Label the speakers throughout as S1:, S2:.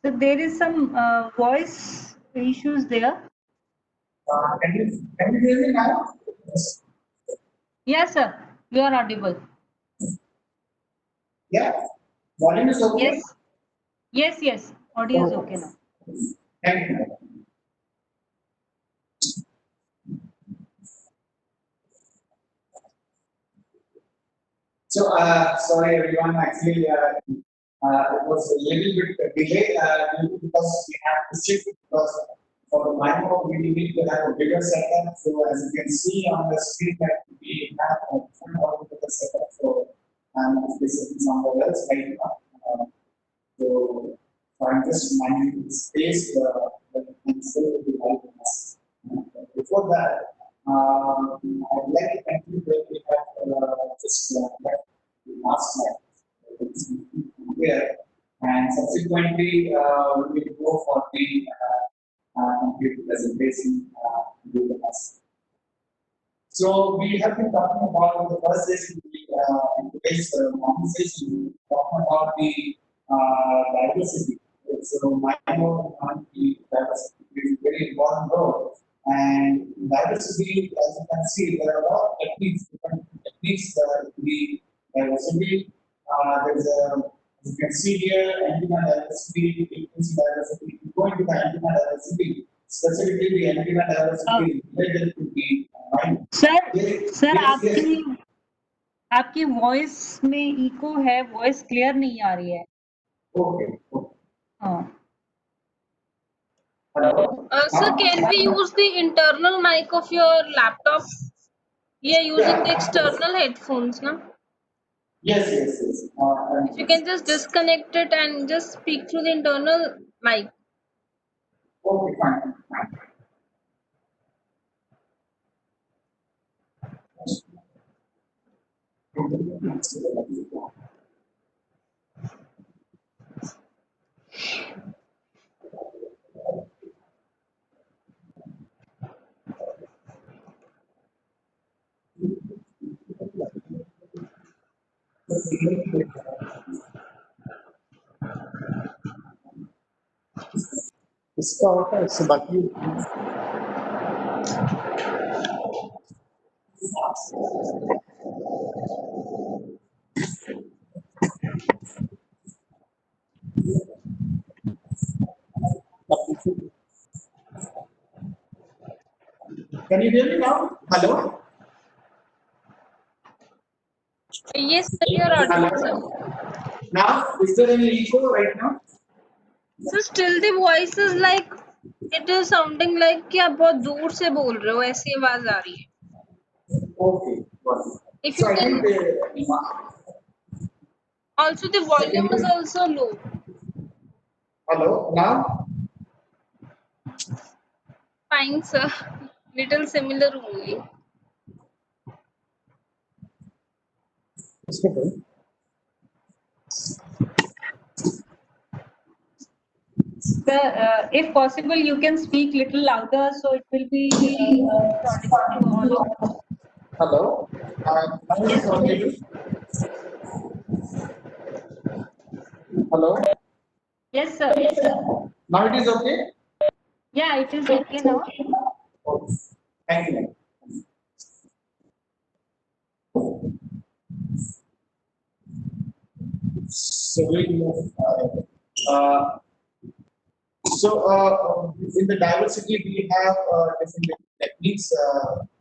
S1: So there is some voice issues there.
S2: Can you hear me now?
S1: Yes, sir. You are audible.
S2: Yeah. Volume is okay?
S1: Yes. Yes, yes. Audio is okay now.
S2: Thank you. So, sorry everyone, actually, it was a little bit delay because we have to shift because for the micro, we need to have a bigger setup. So, as you can see on the screen, that we have a full bigger setup. So, this is somewhere else right now. So, I'm just minding the space that we can still be helping us. Before that, I'd like to continue where we have just left the last slide here, and subsequently we will go for the complete presentation with the us. So we have been talking about the first session in today's conversation, talking about the diversity. So minor and the diversity is a very important role. And diversity, as you can see, there are a lot of techniques, different techniques to be diversity. There's a, as you can see here, antenna diversity, frequency diversity. If you go into the antenna diversity, specifically the antenna diversity related to the
S1: sir आपकी voice में eco है, voice clear नहीं आ रही है.
S2: Okay.
S1: हाँ.
S3: Sir, can we use the internal mic of your laptop? We are using the external headphones, no?
S2: Yes.
S3: If you can just disconnect it and just speak through the internal mic.
S2: Okay, fine.
S4: इसका होता है इससे बाकी
S2: Can you hear me now? Hello?
S3: Yes, sir, you are audible, sir.
S2: Now, is there any echo right now?
S3: So still the voice is like it is sounding like कि आप बहुत दूर से बोल रहे हो, ऐसी आवाज आ रही है.
S2: Okay, got it.
S3: If
S2: So
S3: you
S2: I
S3: can,
S2: think
S3: also the volume is also low.
S2: hello, now?
S3: Fine, sir. Little similar only.
S1: Sir, if possible, you can speak little louder so it will be audible to all of us.
S2: Hello? Now it's audible? Hello?
S1: Yes, sir.
S2: Now it is okay?
S1: Yeah, it is okay now.
S2: Okay. Thank you. So we uh, in the diversity we have different techniques.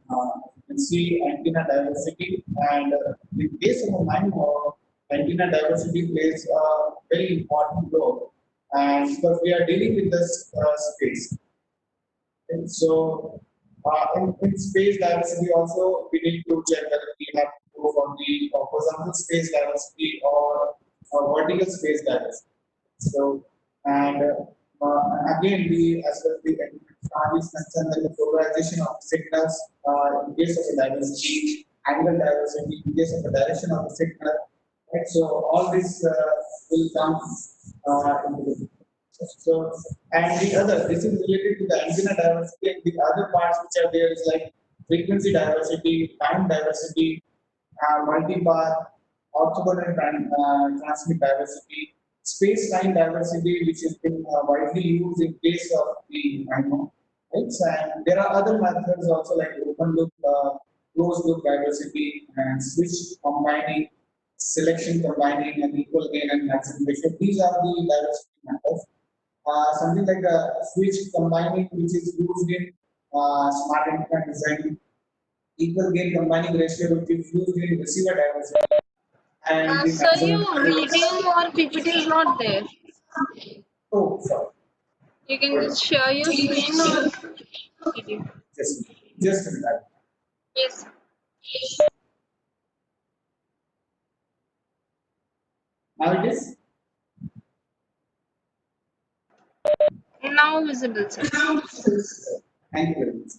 S2: You can see antenna diversity, and in case of a MIMO, antenna diversity plays a very important role, and because we are dealing with this space. And so, in space diversity also, we need to check whether we have to go for the horizontal space diversity or vertical space diversity. So, and again, we as well the is concerned that the polarization of signals in case of a diversity, angle diversity, in case of the direction of the signal. Right? So, all this will come into the so, and the other, this is related to the antenna diversity, and the other parts which are there is like frequency diversity, time diversity, multipath, orthogonal transmit diversity, space-time diversity, which has been widely used in case of the MIMO. Right? So, and there are other methods also like open loop, closed loop diversity, and switch combining, selection combining, and equal gain and maximum ratio. These are the diversity methods. Something like a switch combining, which is used in smart antenna design, equal gain combining ratio, which is used in receiver diversity, and the
S3: Sir,
S2: maximum.
S3: your video or PPT is not there.
S2: Oh, sorry.
S3: You can just share your screen or video.
S2: Just, just a minute.
S3: Yes.
S2: Now it is.
S3: Now visible, sir.
S2: Thank you very much.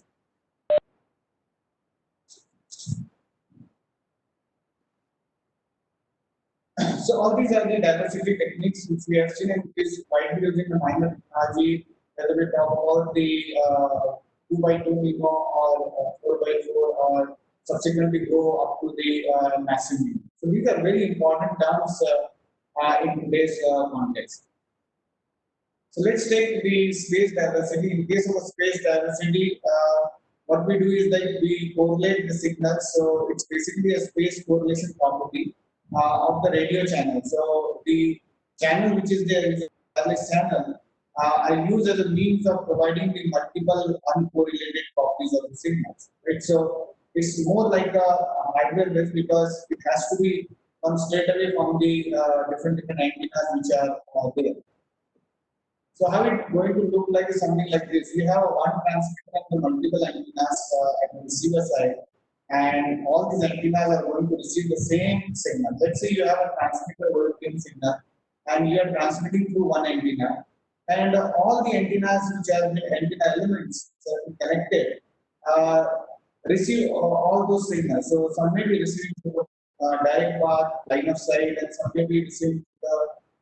S2: So all these are the diversity techniques which we have seen and which is widely used in the minor technology, whether we talk about the 2 by 2 MIMO or 4 by 4 or subsequently go up to the massive MIMO. So these are very important terms in today's context. So let's take the space diversity. In case of a space diversity, what we do is that we correlate the signals. So it's basically a space correlation property of the radio channel. So the channel which is there is a wireless channel are used as a means of providing the multiple uncorrelated copies of the signals. Right? So it's more like a hardware based because it has to be come straight away from the different antennas which are there. So how it going to look like is something like this. We have one transmitter and the multiple antennas at the receiver side, and all these antennas are going to receive the same signal. Let's say you have a transmitter working signal, and you are transmitting through one antenna, and all the antennas which are the antenna elements which are connected uh, receive all those signals. So some may be receiving through direct path, line of sight, and some may be receiving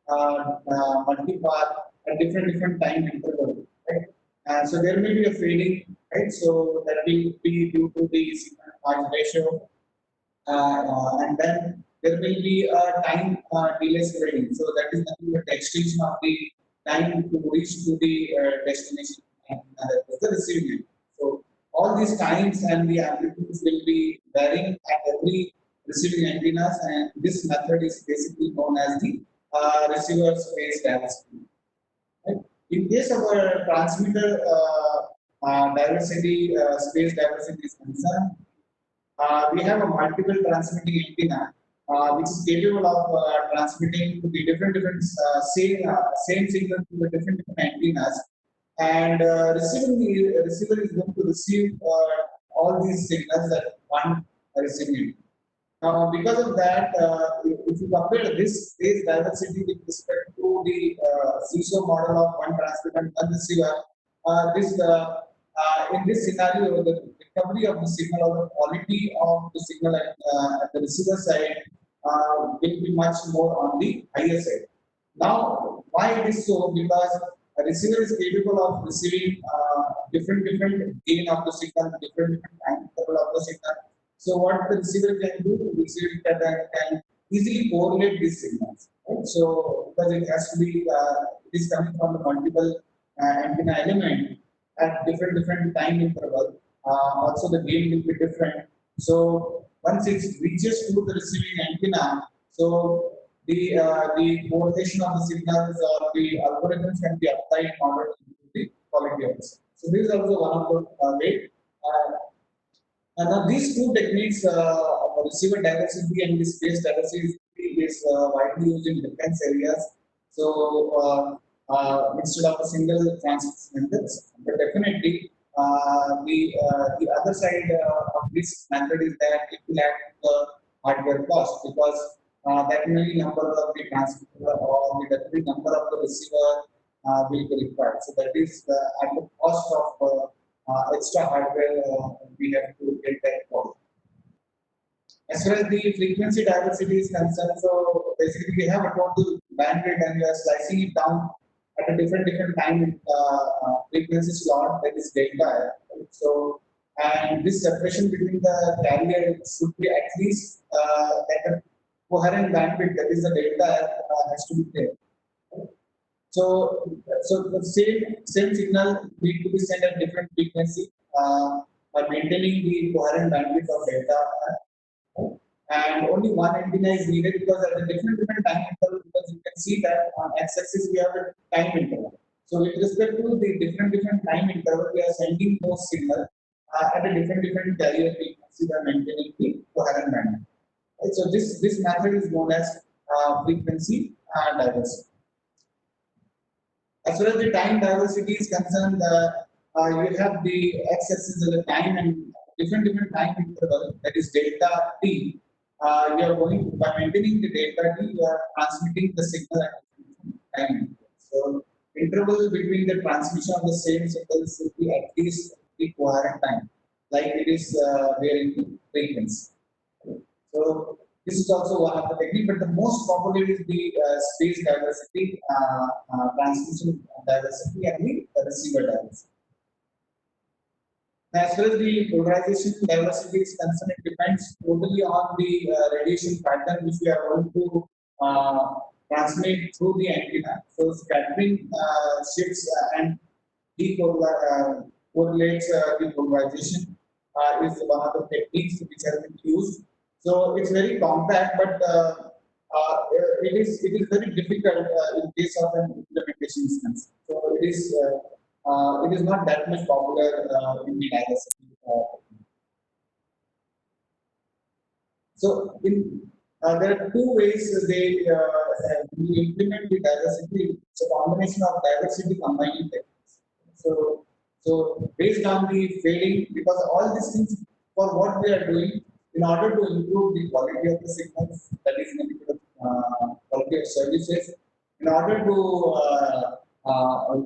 S2: the multi-path at different time interval, right? So there may be a fading, right? So that will be due to the signal noise ratio, and then there will be a time delay fading. So that is nothing but the extension of the time to reach to the destination, and that is the receiving end. So all these times and the amplitudes will be varying at every receiving antennas, and this method is basically known as the receiver space diversity. Right? In case of a transmitter diversity, space diversity is concerned, we have a multiple transmitting antenna, which is capable of transmitting to the same signal to the different antennas, and receiver is going to receive all these signals at one receiving. Now, because of that, if you compare this space diversity with respect to the CISO model of one transmitter and one receiver, in this scenario, the recovery of the signal or the quality of the signal at the receiver side will be much more on the higher side. Now, why it is so? Because a receiver is capable of receiving different gain of the signal, different time interval of the signal. So what the receiver can do, the receiver can easily correlate these signals. Right? So because it has to be, it is coming from the multiple antenna element at different time interval. Also the gain will be different. So once it reaches to the receiving antenna, so the correlation of the signals or the algorithms can be applied in order to improve the quality of the signal. So this is also one of the ways. And now these two techniques, receiver diversity and the space diversity, is widely used in defense areas. So instead of a single transmission methods, but definitely the other side of this method is that it will add to the hardware cost because that many number of the transmitter or the that many number of the receiver will be required. So that is at the cost of extra hardware we have to get that for. As far as the frequency diversity is concerned, so basically we have a total bandwidth and we are slicing it down at a different time frequency slot, that is delta. Right? So, and this separation between the carrier should be at least at a coherent bandwidth, that is the delta has to be there. So the same signal need to be sent at different frequency by maintaining the coherent bandwidth of delta. And only one antenna is needed because at the different time interval, because you can see that on x-axis we have a time interval. So with respect to the different time interval, we are sending those signal at a different carrier frequency by maintaining the coherent bandwidth. Right? So this method is known as frequency diversity. As far as the time diversity is concerned, you have the x-axis of the time and different time interval, that is delta t. You are going by maintaining the delta t, you are transmitting the signal at different time interval. So interval between the transmission of the same signal should be at least the coherent time, like it is there in the frequency. So this is also one of the technique, but the most popular is the space diversity, transmission diversity, and the receiver diversity. As far as the polarization diversity is concerned, it depends totally on the radiation pattern which we are going to transmit through the antenna. So scattering shifts and correlates the polarization is one of the techniques which has been used. So it's very compact, but it is very difficult in case of an implementation instance. So it is not that much popular in the diversity. So there are two ways we implement the diversity. It's a combination of diversity combining techniques. So based on the fading, because all these things for what we are doing in order to improve the quality of the signals, that is the quality of services, in order to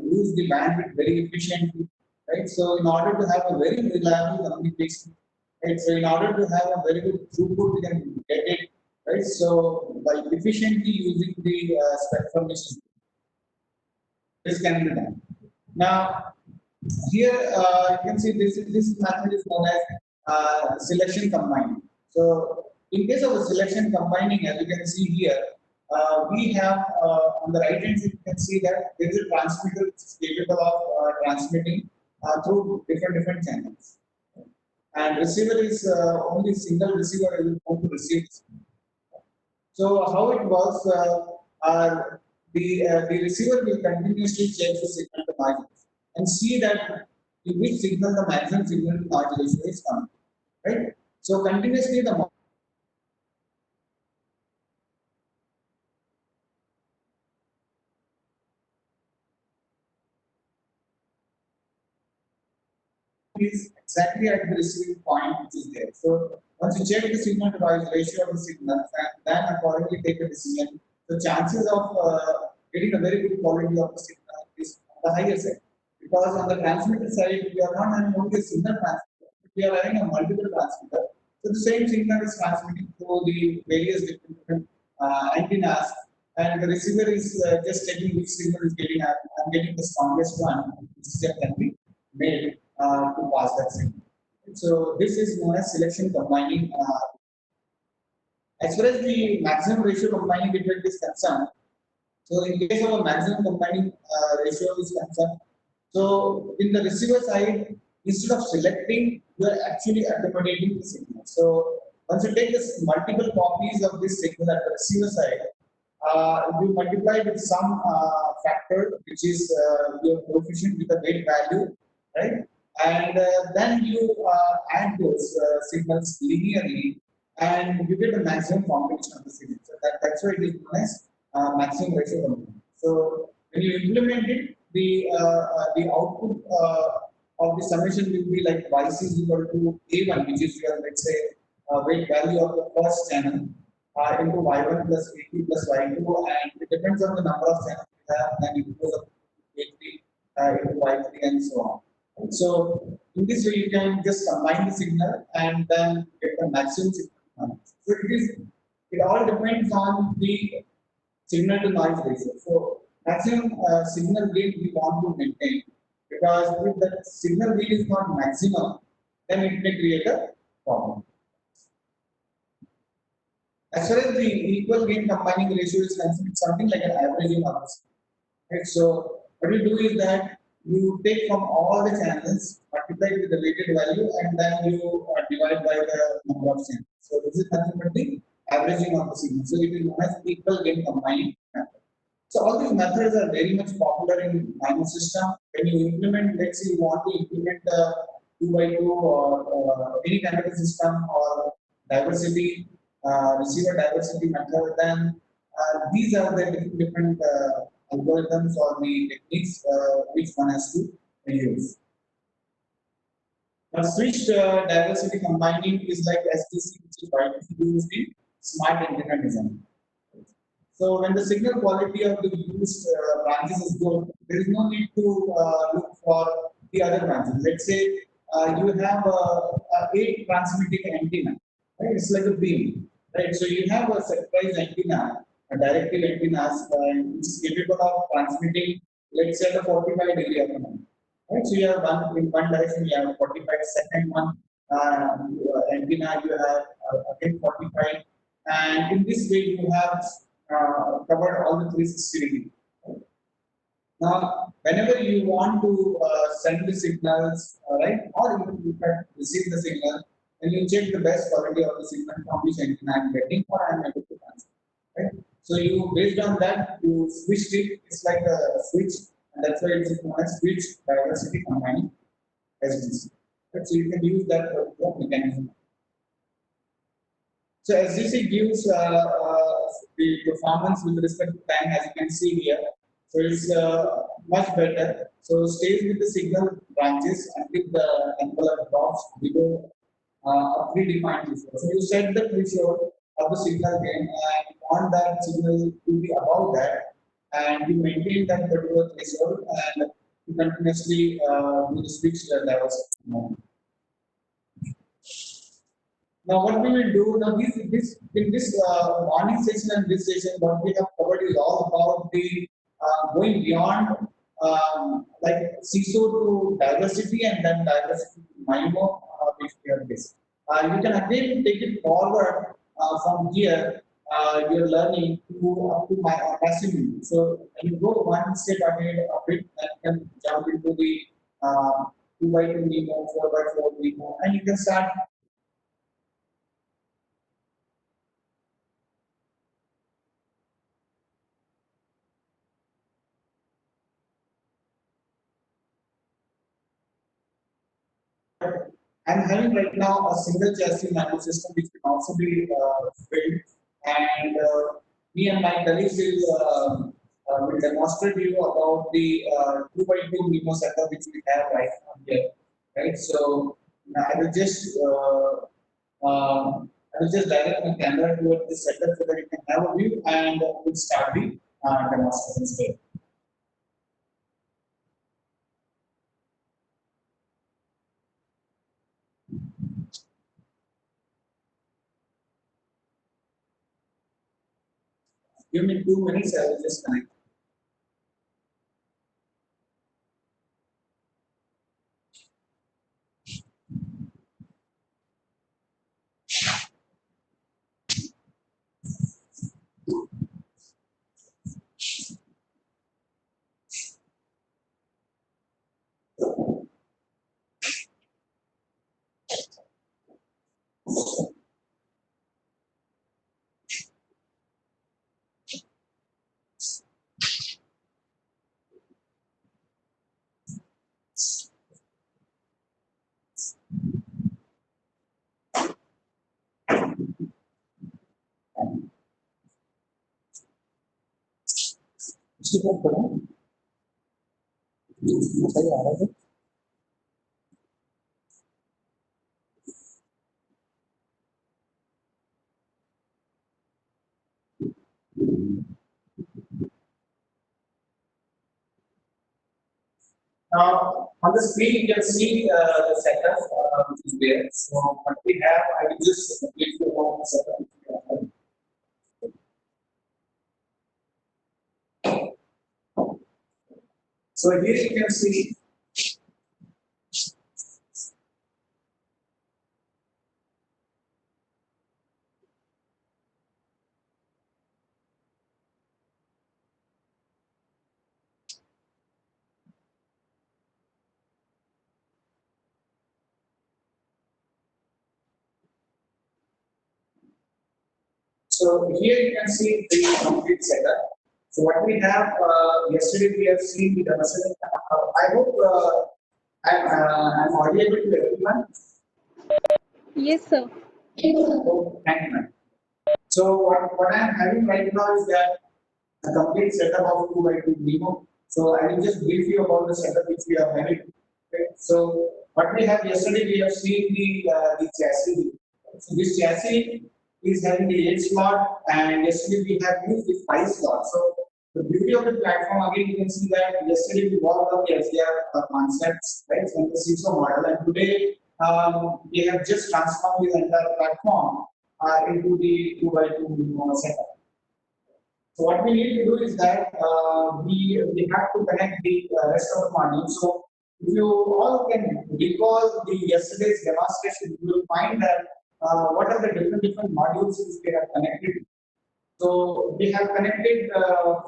S2: use the bandwidth very efficiently, right? So in order to have a very reliable communication, right? So in order to have a very good throughput, we can get it, right? So by efficiently using the spectrum, this can be done. Now, here you can see this method is known as selection combining. So in case of a selection combining, as you can see here, we have on the right hand side you can see that there is a transmitter which is capable of transmitting through different channels, and receiver is only single receiver is going to receive this. So how it works? The receiver will continuously check the signal to noise and see that in which signal the maximum signal to noise ratio is coming, right? So continuously the is exactly at the receiving point which is there. So once you check the signal to noise ratio of the signal and then accordingly take a decision, the chances of getting a very good quality of the signal is on the higher side. Because on the transmitter side, we are not having only a single transmitter, but we are having a multiple transmitter. So the same signal is transmitting through the various different antennas, and the receiver is just checking which signal is getting. I'm getting the strongest one. Decision can be made to pass that signal. So this is known as selection combining. As far as the maximum ratio combining effect is concerned, so in case of a maximum combining ratio is concerned, so in the receiver side, instead of selecting, you are actually accommodating the signal. So once you take this multiple copies of this signal at the receiver side, you multiply with some factor which is your coefficient with the weight value, right? And then you add those signals linearly, and you get the maximum combination of the signals. So that's why it is known as maximum ratio combination. So when you implement it, the output of the summation will be like yc is equal to a1, which is your, let's say, weight value of the first channel into y1 plus a2 plus y2, and it depends on the number of channels you have, and it goes up to a3 into y3 and so on. So in this way, you can just combine the signal and then get the maximum signal. So it all depends on the signal to noise ratio. So maximum signal gain we want to maintain, because if the signal gain is not maximum, then it may create a problem. As far as the equal gain combining ratio is concerned, it's something like an averaging of the signal. Right? So what you do is that you take from all the channels, multiply with the weighted value, and then you divide by the number of channels. So this is nothing but the averaging of the signal. So it is known as equal gain combined method. So all these methods are very much popular in MIMO system. When you implement, let's say you want to implement a 2 by 2 or any kind of a system or diversity, receiver diversity method, then these are the different algorithms or the techniques which one has to use. Now, switched diversity combining is like SDC, which is widely used in smart antenna design. So when the signal quality of the used branches is good, there is no need to look for the other branches. Let's say you have a 8 transmitting antenna, right? It's like a beam, right? So you have a surprise antenna, a directive antennas, which is capable of transmitting, let's say, the 45-degree autonomy, right? So you have one in one direction, you have 45 second one antenna, you have again 45, and in this way you have covered all the 360 degree. Now, whenever you want to send the signals, right, or even you can receive the signal, then you check the best quality of the signal from which antenna I'm getting or I'm able to transfer, right? So you based on that you switch it. It's like a switch, and that's why it's known as switch diversity combining SDC. Right? So you can use that mechanism. So SDC gives the performance with respect to time, as you can see here. So it's much better. So stays with the signal branches until the envelope drops below a predefined threshold. So you set the threshold of the signal gain and want that signal to be above that, and you maintain that particular threshold and you continuously do the switch levels. Now, what we will do now, this in this morning session and this session, what we have covered is all about the going beyond like CISO to diversity and then diversity to MIMO, which we have this. You can again take it forward from here. You're learning to up to my maximum. So when you go one step ahead of it, then you can jump into the 2 by 2 MIMO, 4 by 4 MIMO, and you can start. I'm having right now a single chassis manual system which can also be built, and me and my colleagues will demonstrate you about the 2 by 2 MIMO setup which we have right now here. Right, so I will just direct my camera towards the setup so that you can have a view, and we'll start the demonstration. Give me 2 minutes, I will just connect. इसकी बात करो सही आ रहा है Now, on the screen, you can see the setup which is there. So, what we have, I will just click on the setup. So, here you can see So here you can see the complete setup. So what we have, yesterday we have seen the demonstration. I hope I'm audible to everyone.
S3: Yes, sir.
S2: Oh, thank you, ma'am. So what I'm having right now is that a complete setup of 2 by 2 demo. So I will just brief you about the setup which we are having. Okay. So what we have yesterday, we have seen the chassis. So this chassis is having the 8 slot, and yesterday we have used the 5 slot. So the beauty of the platform, again, you can see that yesterday we worked on the SDR concepts, right, from the CISO model, and today we have just transformed the entire platform into the 2 by 2 setup. So what we need to do is that we have to connect the rest of the modules. So if you all can recall the yesterday's demonstration, you will find that what are the different modules which we have connected. So we have connected.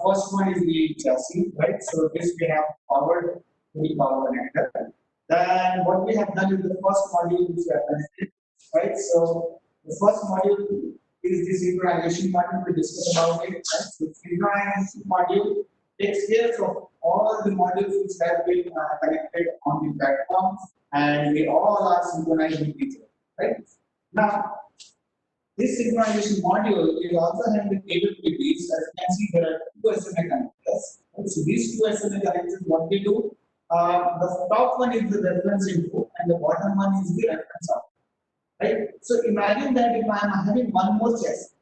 S2: First one is the chassis, right? So this we have powered to the power connector. Then what we have done is the first module which we have connected, right? So the first module is the synchronization module. We discussed about it. Right? So synchronization module takes care of all the modules which have been connected on the platform, and they all are synchronized with each other, right? Now, this synchronization module is also having the capabilities. As you can see, there are two SMA connectors. So these two SMA connectors, what they do, the top one is the reference input, and the bottom one is the reference output. Right? So imagine that if I am having one more chest,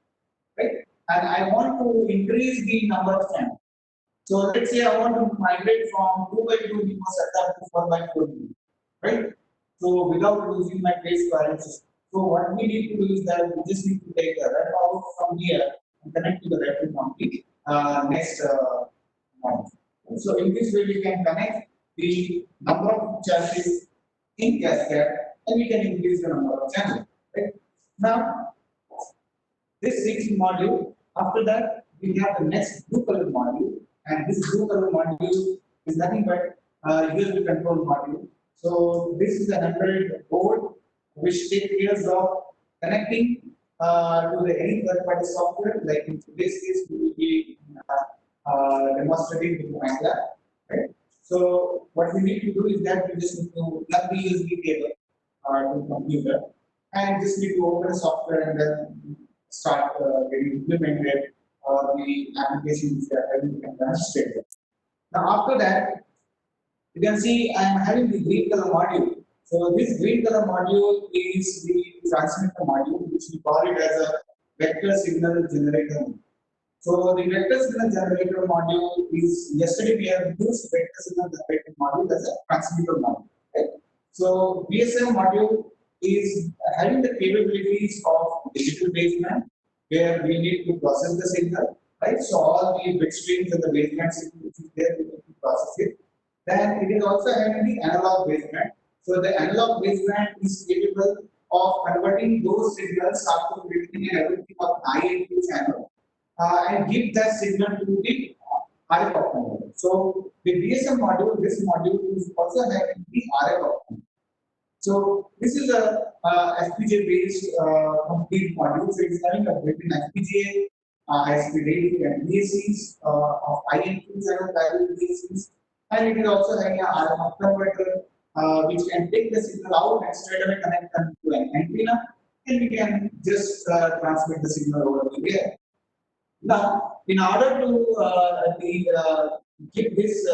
S2: right, and I want to increase the number of channels. So let's say I want to migrate from 2 by 2 demo setup to 4 by 4 demo, right? So without losing my base current system. So what we need to do is that we just need to take the rep out from here and connect to the rep from the next module. So in this way we can connect the number of chassis in cascade, and we can increase the number of channels. Right? Now, this 6 module, after that, we have the next blue color module, and this blue color module is nothing but USB control module. So this is an embedded board which takes care of connecting to the any third-party software. Like in this case, we will be demonstrating with MATLAB, right? So what we need to do is that we just need to plug the USB cable to the computer, and just need to open software and then start getting implemented, or the applications that are having can demonstrate. Now after that, you can see I am having the green color module. So this green color module is the transmitter module, which we call it as a vector signal generator. So the vector signal generator module is, yesterday we have used vector signal generator module as a transmitter module. Right? So VSM module is having the capabilities of digital baseband, where we need to process the signal, right? So all the bit streams and the baseband signal which is there, we need to process it. Then it is also having the analog baseband. So the analog baseband is capable of converting those signals after predicting and everything of INP channel and give that signal to the RF optimizer. So the DSM module, this module is also having the RF optimizer. So this is a FPGA based complete module. So it's having a built-in FPGA, high-speed radio and DACs of INP channel parallel DACs, and it is also having a RF converter which can take the signal out and straight away connect them to an antenna, and we can just transmit the signal over the air. Now, in order to give this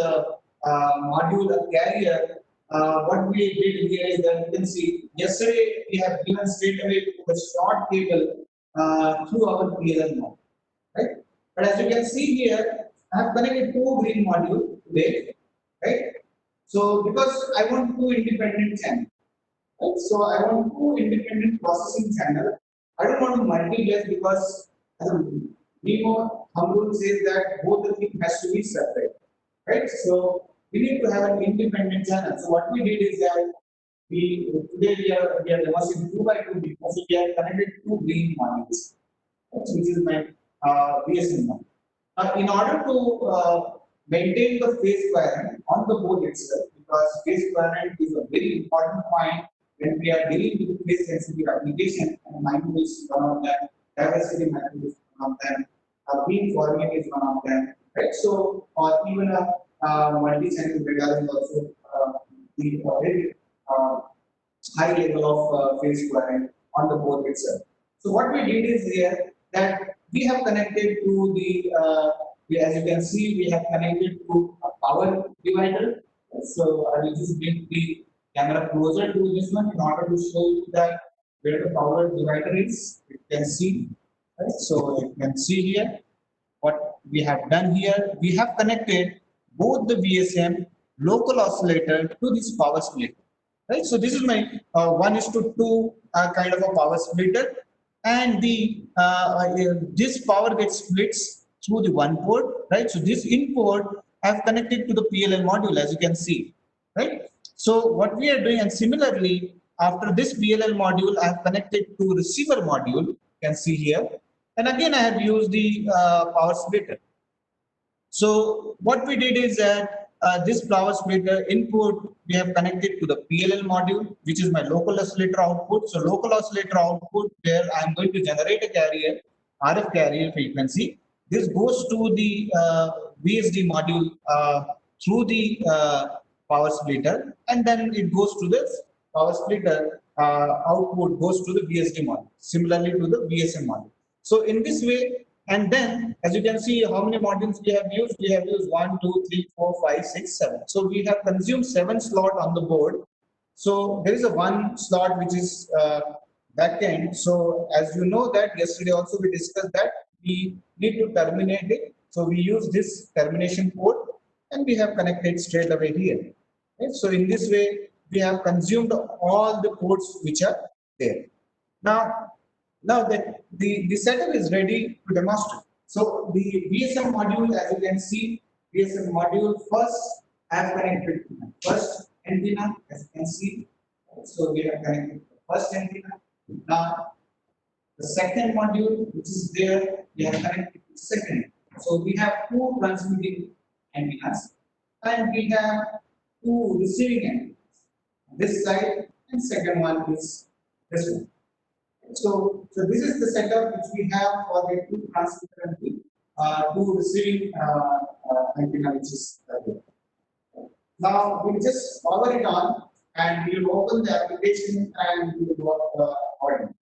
S2: module a carrier, what we did here is that you can see yesterday we have given straight away the short cable through our PLL mode, right? But as you can see here, I have connected 2 green module today, right? So because I want 2 independent channels, right? So I want 2 independent processing channel. I don't want to multiplex because as a demo thumb rule says that both the thing has to be separate, right? So we need to have an independent channel. So what we did is that today we are demonstrating 2 by 2 because we are connected 2 green modules, which is my VSM module. In order to maintain the phase coherence on the board itself, because phase coherence is a very important point when we are dealing with phase sensitive application, and micro is one of them, diversity micro is of them. Beamforming is one of them, right? So, or even a multi-channel radar is also the very high level of phase requirement on the board itself. So what we did is here that we have connected to as you can see, we have connected to a power divider. So I will just bring the camera closer to this one in order to show you that where the power divider is. You can see, right? So you can see here what we have done here. We have connected both the VSM local oscillator to this power splitter. Right, so this is my 1:2 kind of a power splitter, and this power gets splits through the one port, right? So this input I have connected to the PLL module, as you can see, right? So what we are doing, and similarly after this PLL module, I have connected to receiver module. You can see here, and again I have used the power splitter. So what we did is that this power splitter input we have connected to the PLL module, which is my local oscillator output. So local oscillator output where I'm going to generate a carrier, RF carrier frequency. This goes to the VSD module through the power splitter, and then it goes to this power splitter output goes to the VSD module, similarly to the VSM module. So in this way, and then, as you can see, how many modules we have used? We have used 1, 2, 3, 4, 5, 6, 7. So we have consumed 7 slot on the board. So there is a one slot which is back end. So as you know that yesterday also we discussed that we need to terminate it. So we use this termination port and we have connected straight away here. Right? So in this way, we have consumed all the ports which are there. Now the setup is ready to demonstrate. So the VSM module, as you can see, VSM module first I have connected to the first antenna, as you can see. So we have connected to the first antenna. Now the second module, which is there, we have connected to the second. So we have two transmitting antennas and we have two receiving antennas. This side and second one is this one. So this is the setup which we have for the two transmitter and the two receiving antenna, which is there. Now we'll just power it on and we'll open the application and we will work the audio.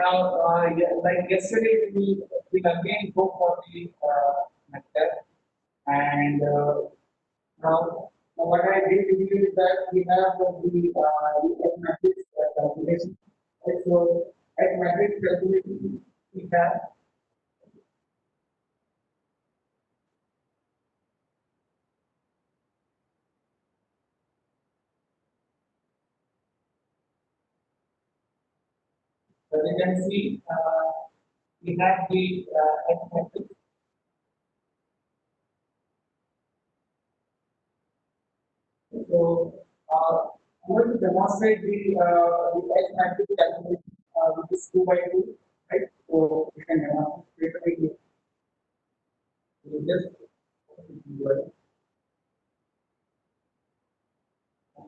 S2: Now, like yesterday, we again go for the method, and now what I did is that we have the F matrix calculation. Right, so F matrix calculation we have. As you can see, we have the F matrix. So, I'm going to demonstrate the H matrix calculation, which is 2 by 2, right? So, we can demonstrate it. So just we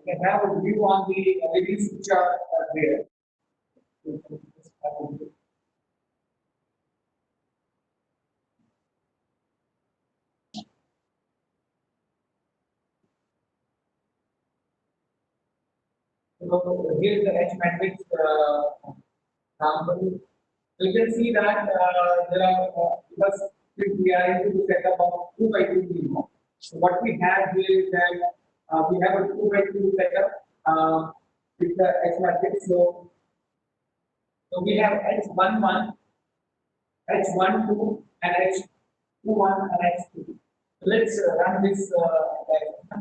S2: can have a view on the LEDs which are there. So here is the H matrix sample. So you can see that there are because we are into the setup of 2 by 2 minimum. So what we have here is that we have a 2 by 2 setup with the H matrix. So we have H11, H12, and H21 and H2. So let's run this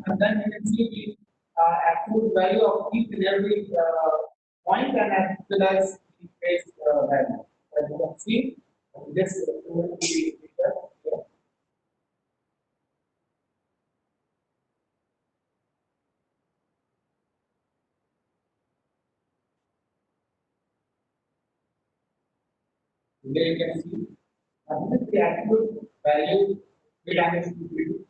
S2: and then you can see the absolute value of each and every point and as well as the phase value. As you can see, this will be here. Here you can see This is the absolute value we damage to do.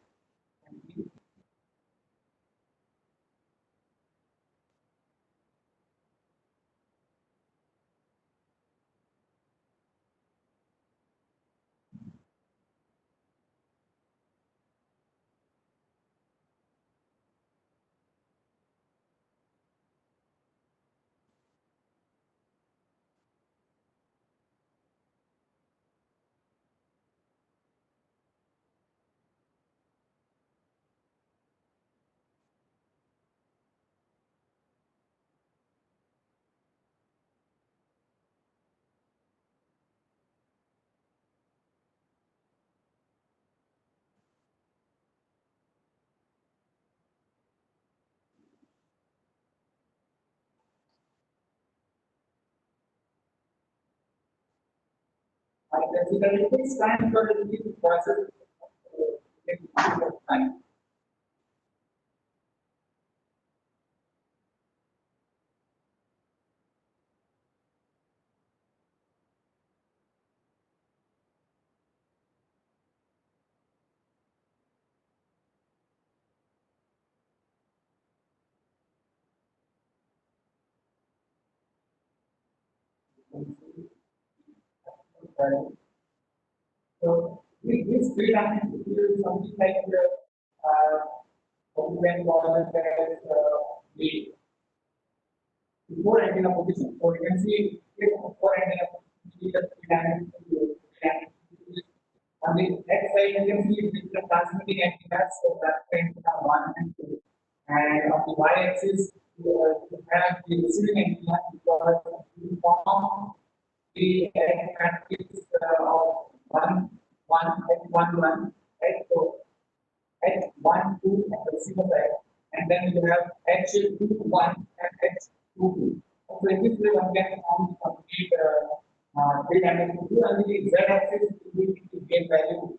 S2: Basically, it takes time for the process. It takes time. So this freelancing is something like what we can call it as the before ending a position. So you can see if before ending a position, the freelancing on the next side you can see the transmitting antennas, so that's antenna one and two. And on the y-axis you have the receiving antenna because you form the matrix of one, right? So H one two at the receiver side, and then you have H two one and H two two. So in this way, one can form the complete three dimensional view, and the Z axis will be the gain value.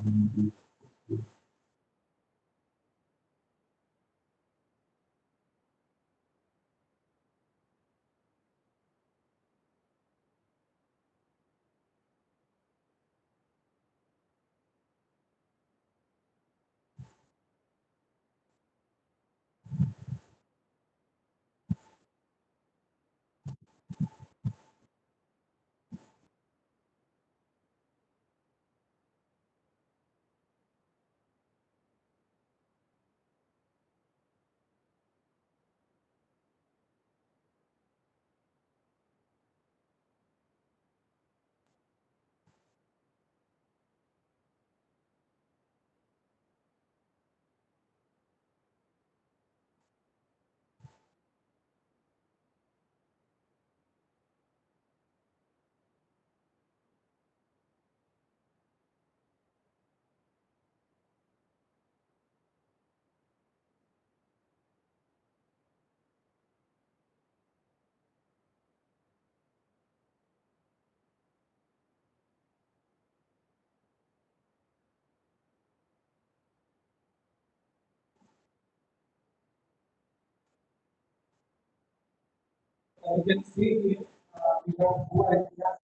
S2: You can see here, we have two ideas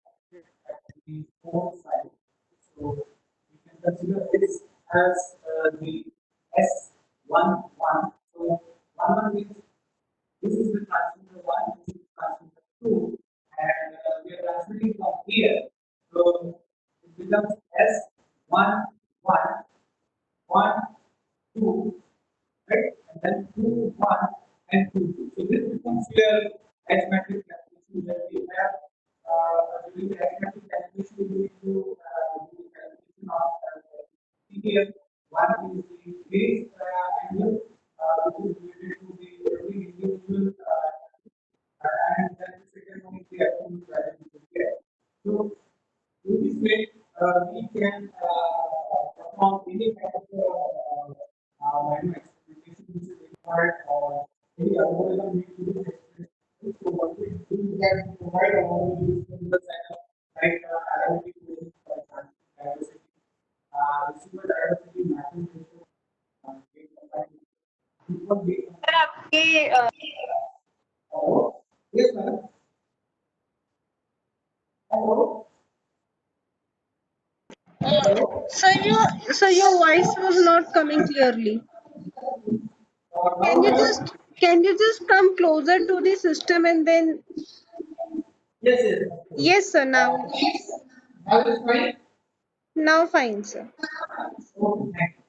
S2: at the four side. So you can consider this as the S11. So 11 means this is the transmitter 1, this is transmitter 2, and we are transmitting from here. So it becomes S11, 1, 2, right? And then 2, 1, and 2, 2. So this becomes your arithmetic calculation that we have. During the arithmetic calculation, we need to do the calculation of here. One is the base angle, which is related to the every individual, and then the second one is the absolute value which is there. So in this way, we can perform any kind of manual experimentation which is required or any algorithm we do experiment. So what we do is that we provide a model using the setup like identity equation, for example, diversity, receiver diversity mapping ratio, gate combining, equal gate
S1: sir आपके
S2: combining. Yes, madam. Hello.
S3: Sir, your voice was not coming clearly.
S2: Now,
S3: Can you
S2: madam.
S3: just can you just come closer to the system and then
S2: Yes, yes.
S3: yes, sir. Now
S2: Now it is fine.
S3: now fine, sir.
S2: Okay, thank you.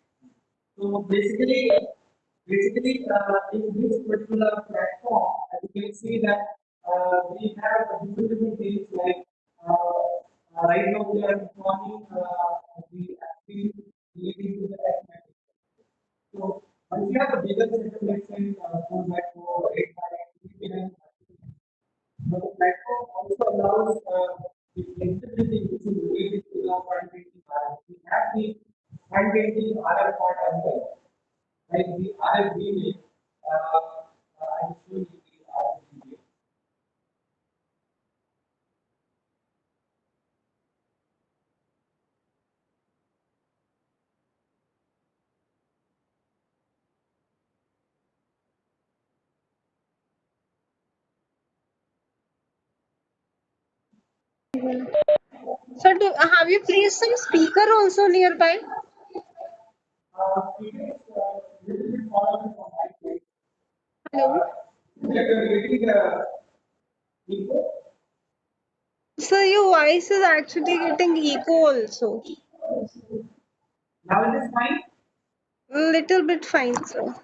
S2: So basically, in this particular platform, as you can see that we have different things like right now we are performing the activity relating to the arithmetic. So once you have a bigger system, let's say 4 by 4, 8 by 8, we can but the platform also allows the flexibility which is related to the point painting RF. We have the point painting RF part as well, like the RF relay. I'm showing you the RF relay.
S3: Sir, have you placed some speaker also nearby?
S2: It is little bit far away from my place.
S3: Hello.
S2: We are getting echo.
S3: Sir, your voice is actually getting echo also.
S2: Now it is fine.
S3: Little bit fine, sir.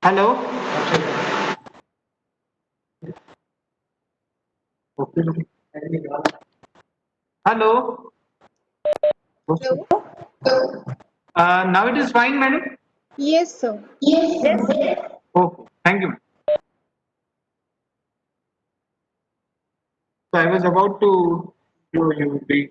S5: Hello. Okay. Hello.
S6: Hello.
S5: Now it is fine, madam.
S6: Yes, sir.
S5: Okay. Thank you. So I was about to show you the.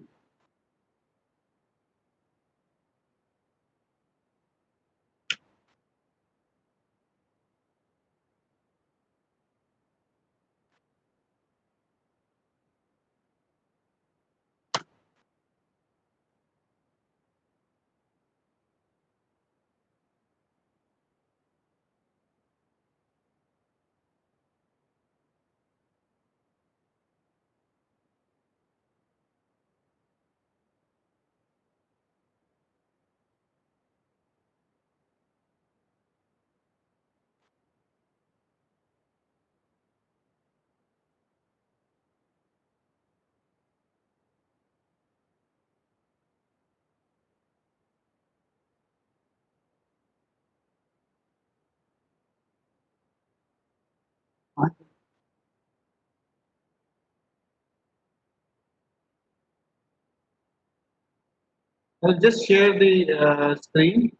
S5: I'll just share the screen.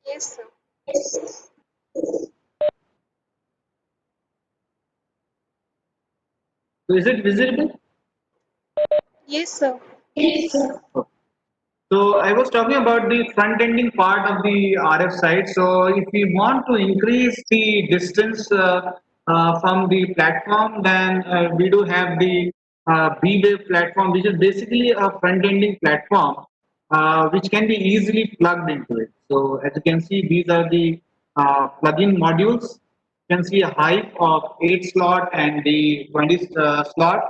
S6: Yes, sir.
S5: So is it visible?
S6: Yes, sir.
S5: So I was talking about the front-ending part of the RF side. So if we want to increase the distance from the platform, then we do have the B-Wave platform, which is basically a front-ending platform, which can be easily plugged into it. So as you can see, these are the plug-in modules. You can see a height of 8 slot and the 20 slot.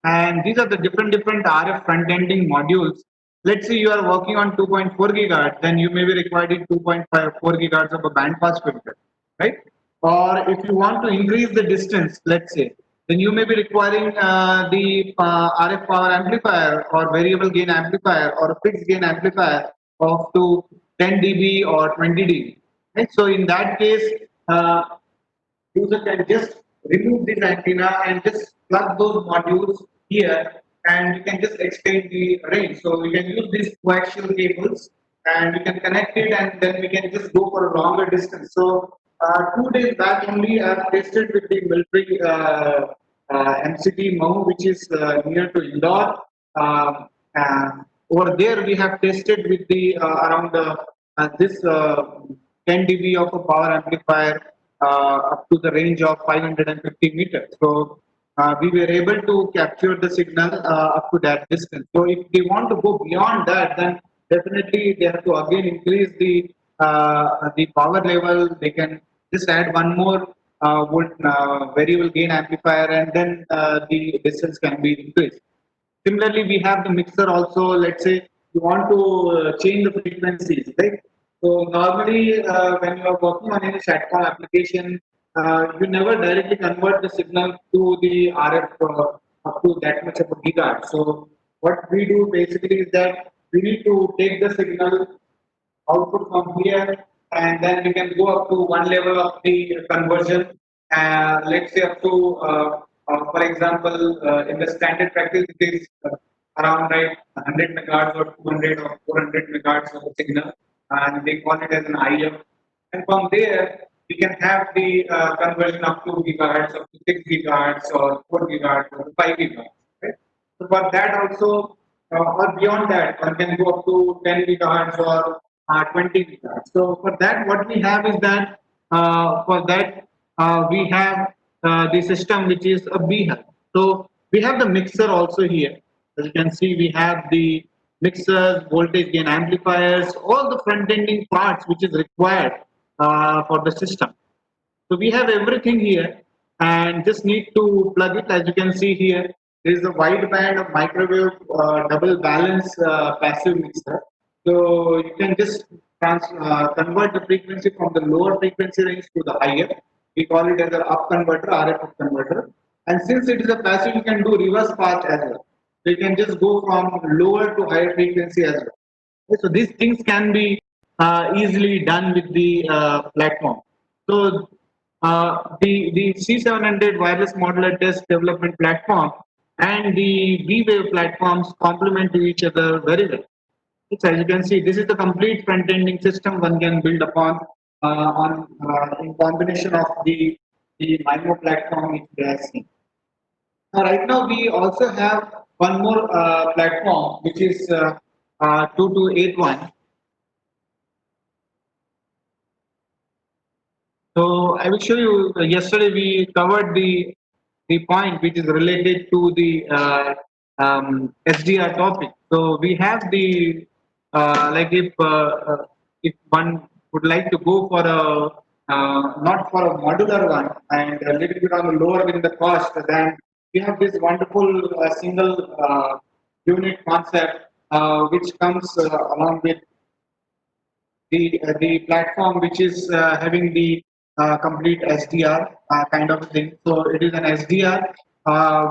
S5: And these are the different RF front-ending modules. Let's say you are working on 2.4 gigahertz, then you may be requiring 2.54 gigahertz of a band pass filter, right? Or if you want to increase the distance, let's say, then you may be requiring the RF power amplifier or variable gain amplifier or a fixed gain amplifier of to 10 dB or 20 dB. Right? So in that case, user can just remove this antenna and just plug those modules here and you can just extend the range. So we can use these coaxial cables and we can connect it and then we can just go for a longer distance. So 2 days back only I have tested with the military MCT Mau, which is near to Indore. Um, uh, Over there we have tested with the around this 10 dB of a power amplifier up to the range of 550 meters. So we were able to capture the signal up to that distance. So if they want to go beyond that, then definitely they have to again increase the power level. They can just add one more variable gain amplifier, and then the distance can be increased. Similarly, we have the mixer also. Let's say you want to change the frequencies, right? So normally, when you are working on any SATCOM application, you never directly convert the signal to the RF up to that much of a gigahertz. So what we do basically is that we need to take the signal output from here, and then we can go up to one level of the conversion. Let's say up to, for example, in the standard practice, it is around like 100 megahertz or 200 or 400 megahertz of a signal, and they call it as an IF. And from there, we can have the conversion up to gigahertz, up to 6 gigahertz, or 4 gigahertz, or 5 gigahertz. Right? So for that also, or beyond that, one can go up to 10 gigahertz or 20 gigahertz. So for that, what we have is that for that we have the system which is a B hub. So we have the mixer also here. As you can see, we have the mixers, voltage gain amplifiers, all the front-ending parts which is required for the system. So we have everything here and just need to plug it. As you can see here, there is a wide band of microwave double balance passive mixer. So you can just convert the frequency from the lower frequency range to the higher. We call it as an up converter, RF up converter. And since it is a passive, you can do reverse path as well. So you can just go from lower to higher frequency as well. Okay, so these things can be easily done with the platform. So the C700 wireless modular test development platform and the V-Wave platforms complement to each other very well. So as you can see, this is the complete front-ending system one can build upon in combination of the MIMO platform which we have seen. Right now, we also have one more platform which is 2281. So I will show you. Yesterday we covered the point which is related to the SDR topic. So we have the like if one would like to go for a not for a modular one and a little bit on the lower in the cost, then we have this wonderful single unit concept which comes along with the platform which is having the complete SDR kind of thing. So it is an SDR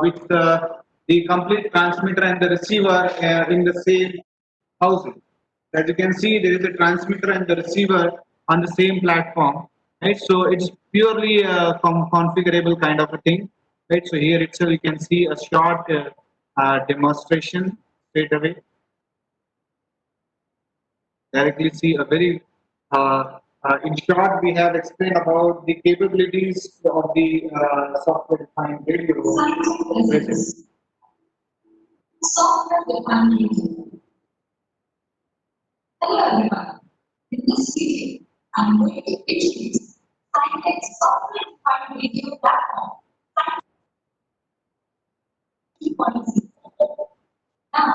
S5: with the complete transmitter and the receiver in the same housing. As you can see, there is a transmitter and the receiver on the same platform, right? So it's purely a configurable kind of a thing, right? So here itself you can see a short demonstration straight away. Directly see a very in short we have explained about the capabilities of the software defined radio.
S7: Software defined radio. Hello everyone. In this video, I'm going to introduce Scientech software defined radio platform. 2.0. Now,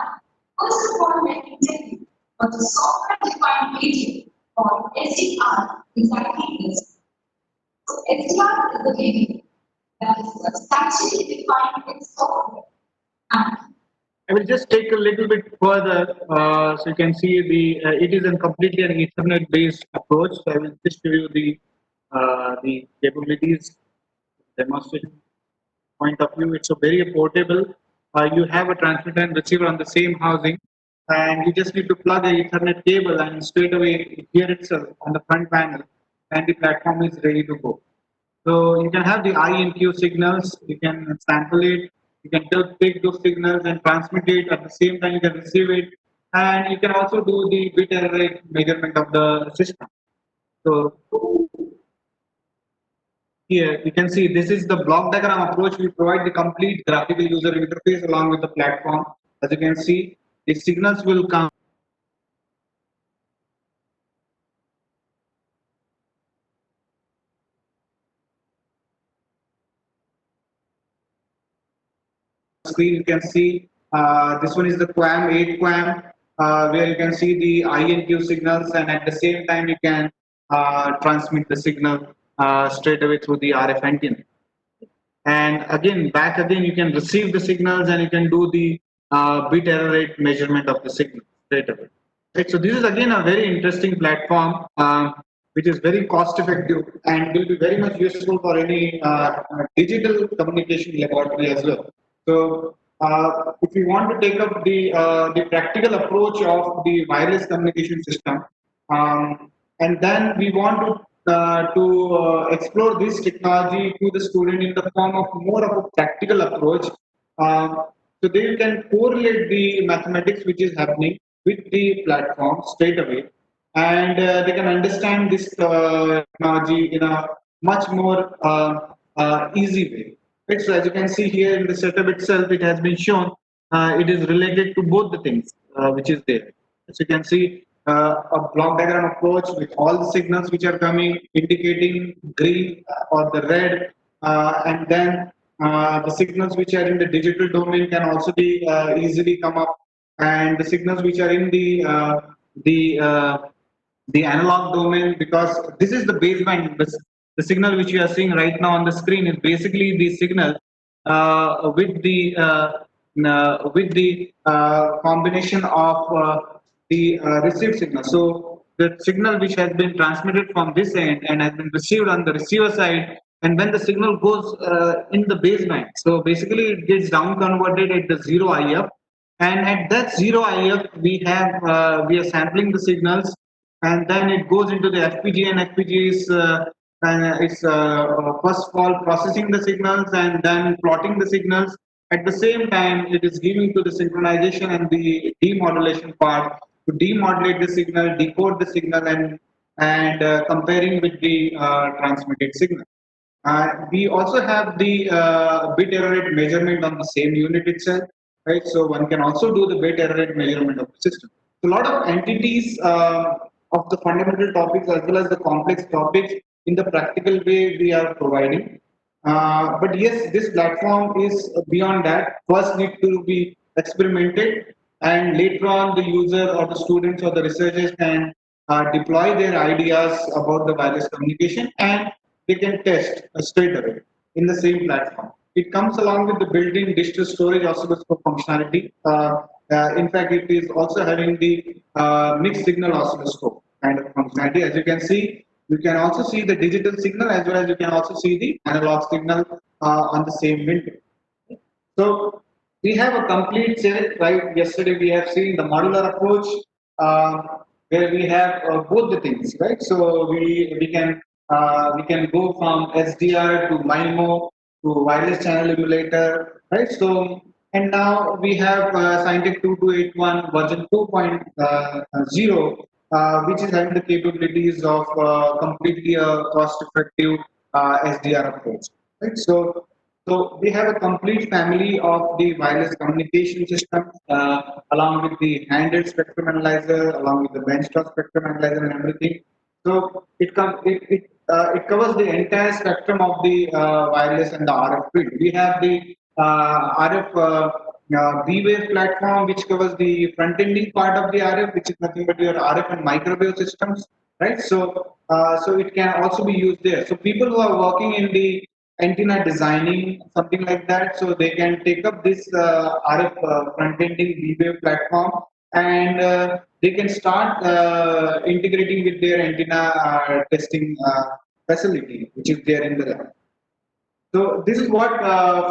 S7: first of all, let me tell you what the software defined radio or SDR exactly is. So SDR is the radio that is substantially defined in software and
S5: I will just take a little bit further, so you can see it is a completely an Ethernet based approach. So I will just show you the capabilities demonstration point of view. It's a very portable. You have a transmitter and receiver on the same housing, and you just need to plug a Ethernet cable, and straight away here itself on the front panel, and the platform is ready to go. So you can have the I and Q signals. You can sample it. You can take those signals and transmit it. At the same time, you can receive it, and you can also do the bit error rate measurement of the system. So here you can see this is the block diagram approach. We provide the complete graphical user interface along with the platform. As you can see, the signals will come. Screen you can see this one is the QAM 8 QAM where you can see the I and Q signals, and at the same time you can transmit the signal straight away through the RF antenna. And again, back again, you can receive the signals and you can do the bit error rate measurement of the signal straight away. Right, so this is again a very interesting platform which is very cost effective and will be very much useful for any digital communication laboratory as well. So if you want to take up the practical approach of the wireless communication system, and then we want to explore this technology to the student in the form of more of a practical approach. So they can correlate the mathematics which is happening with the platform straight away, and they can understand this technology in a much more easy way. Right, so as you can see here in the setup itself, it has been shown it is related to both the things which is there. So you can see a block diagram approach with all the signals which are coming indicating green or the red, and then the signals which are in the digital domain can also be easily come up, and the signals which are in the analog domain, because this is the baseband. The signal which you are seeing right now on the screen is basically the signal with the combination of the received signal. So the signal which has been transmitted from this end and has been received on the receiver side, and when the signal goes in the baseband, so basically it gets down converted at the 0 IF, and at that 0 IF we are sampling the signals, and then it goes into the FPGA, and FPGA is first of all processing the signals and then plotting the signals. At the same time, it is giving to the synchronization and the demodulation part to demodulate the signal, decode the signal, and comparing with the transmitted signal. We also have the bit error rate measurement on the same unit itself, right? So one can also do the bit error rate measurement of the system. So a lot of entities of the fundamental topics as well as the complex topics in the practical way we are providing. But yes, this platform is beyond that. First need to be experimented, and later on the user or the students or the researchers can deploy their ideas about the wireless communication, and they can test straight away in the same platform. It comes along with the built-in digital storage oscilloscope functionality. In fact, it is also having the mixed signal oscilloscope kind of functionality. As you can see, you can also see the digital signal as well as you can also see the analog signal on the same window. So we have a complete set, right? Yesterday we have seen the modular approach, where we have both the things, right? So we can go from SDR to MIMO to wireless channel emulator, right? So and now we have Scientec 2281 version 2.0, which is having the capabilities of completely a cost-effective SDR approach, right? So we have a complete family of the wireless communication system, along with the handheld spectrum analyzer, along with the benchtop spectrum analyzer and everything. So it covers the entire spectrum of the wireless and the RF field. We have the RF B-Wave platform, which covers the front-ending part of the RF, which is nothing but your RF and microwave systems, right? So it can also be used there. So people who are working in the antenna designing, something like that, so they can take up this RF front-ending B-Wave platform, and they can start integrating with their antenna testing facility, which is there in the lab. So this is what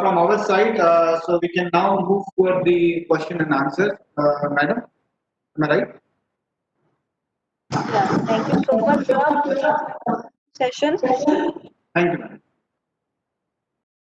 S5: from our side. So we can now move toward the question and answer, madam. Am I right?
S1: Yeah, thank you so much, George, for the session.
S5: Thank you, madam.